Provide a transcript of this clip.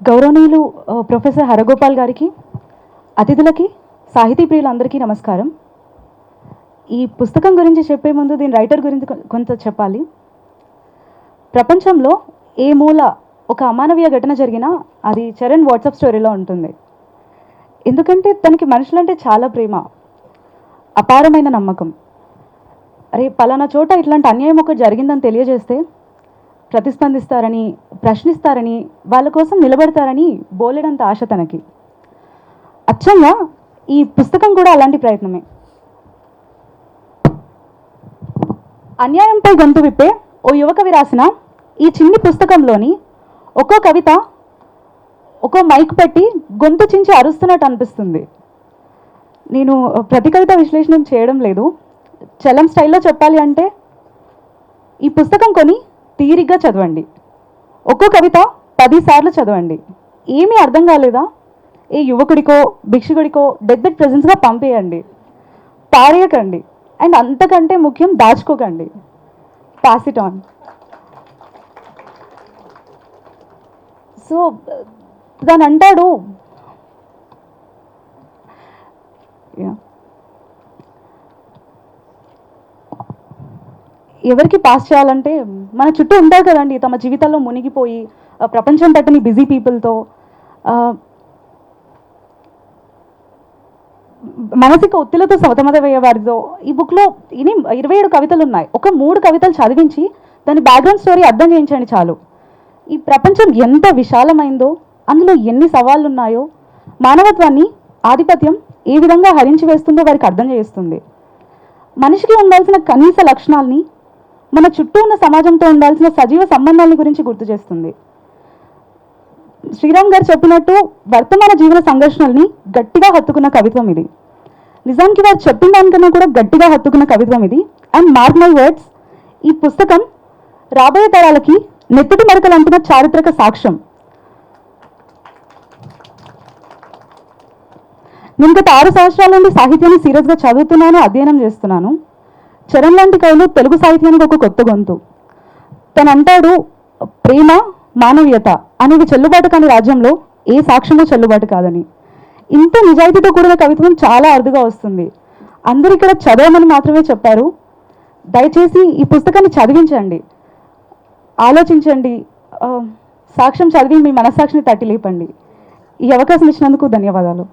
గౌరవనీయులు ప్రొఫెసర్ హరగోపాల్ గారికి, అతిథులకి, సాహితీ ప్రియులందరికీ నమస్కారం. ఈ పుస్తకం గురించి చెప్పే ముందు దీని రైటర్ గురించి కొంత చెప్పాలి. ప్రపంచంలో ఏ మూల ఒక అమానవీయ ఘటన జరిగినా అది చరణ్ వాట్సాప్ స్టోరీలో ఉంటుంది. ఎందుకంటే తనకి మనుషులంటే చాలా ప్రేమ, అపారమైన నమ్మకం. అరే పలానా చోట ఇట్లాంటి అన్యాయం ఒకటి జరిగిందని తెలియజేస్తే ప్రతిస్పందిస్తారని, ప్రశ్నిస్తారని, వాళ్ళ కోసం నిలబడతారని బోలెడంత ఆశ తనకి. అచ్చంగా ఈ పుస్తకం కూడా అలాంటి ప్రయత్నమే. అన్యాయంపై గొంతు విప్పే ఓ యువకవి రాసిన ఈ చిన్ని పుస్తకంలోని ఒక్కో కవిత ఒక్కో మైక్ పెట్టి గొంతు చించి అరుస్తున్నట్టు అనిపిస్తుంది. నేను ప్రతి కవిత విశ్లేషణ చేయడం లేదు. చలం స్టైల్లో చెప్పాలి అంటే ఈ పుస్తకం కొని తీరిగ్గా చదవండి. ఒక్కో కవిత 10 సార్లు చదవండి. ఏమీ అర్థం కాలేదా? ఏ యువకుడికో భిక్షుకుడికో డెత్ బెడ్ ప్రెజెన్స్గా పంపేయండి, పారేయకండి. అండ్ అంతకంటే ముఖ్యం దాచుకోకండి, పాస్ ఇట్ ఆన్. సో దాని అంటాడు, ఎవరికి పాస్ చేయాలంటే మన చుట్టూ ఉంటారు కదండి, తమ జీవితాల్లో మునిగిపోయి ప్రపంచం పట్టని బిజీ పీపుల్తో, మానసిక ఒత్తిళ్లతో సతమతమయ్యే వారితో. ఈ బుక్లో 27 కవితలు ఉన్నాయి. ఒక 3 కవితలు చదివించి దాని బ్యాక్గ్రౌండ్ స్టోరీ అర్థం చేయించండి చాలు. ఈ ప్రపంచం ఎంత విశాలమైందో, అందులో ఎన్ని సవాళ్ళు ఉన్నాయో, మానవత్వాన్ని ఆధిపత్యం ఏ విధంగా హరించి వేస్తుందో వారికి అర్థం చేస్తుంది. మనిషికి ఉండాల్సిన కనీస లక్షణాలని, మన చుట్టూ ఉన్న సమాజంతో ఉండాల్సిన సజీవ సంబంధాలని గురించి గుర్తు చేస్తుంది. శ్రీరామ్ గారు చెప్పినట్టు వర్తమాన జీవన సంఘర్షణల్ని గట్టిగా హత్తుకున్న కవిత్వం ఇది. నిజానికి వారు చెప్పిన దానికన్నా కూడా గట్టిగా హత్తుకున్న కవిత్వం ఇది. అండ్ మార్క్ మై వర్డ్స్, ఈ పుస్తకం రాబోయే తరాలకి నెత్తుటి మరకలు అంటున్న చారిత్రక సాక్ష్యం. నేను గత 6 సంవత్సరాల నుండి సాహిత్యాన్ని సీరియస్గా చదువుతున్నాను, అధ్యయనం చేస్తున్నాను. చరణ్ లాంటి కవులు తెలుగు సాహిత్యానికి ఒక కొత్త గొంతు. తను అంటాడు, ప్రేమ, మానవీయత అనేవి చెల్లుబాటు కాని రాజ్యంలో ఏ సాక్ష్యమో చెల్లుబాటు కాదని. ఇంత నిజాయితీతో కూడిన కవిత్వం చాలా అరుదుగా వస్తుంది. అందరూ ఇక్కడ చదవమని మాత్రమే చెప్పారు. దయచేసి ఈ పుస్తకాన్ని చదివించండి, ఆలోచించండి, సాక్ష్యం చదివి మీ మనస్సాక్షిని తట్టి లేపండి. ఈ అవకాశం ఇచ్చినందుకు ధన్యవాదాలు.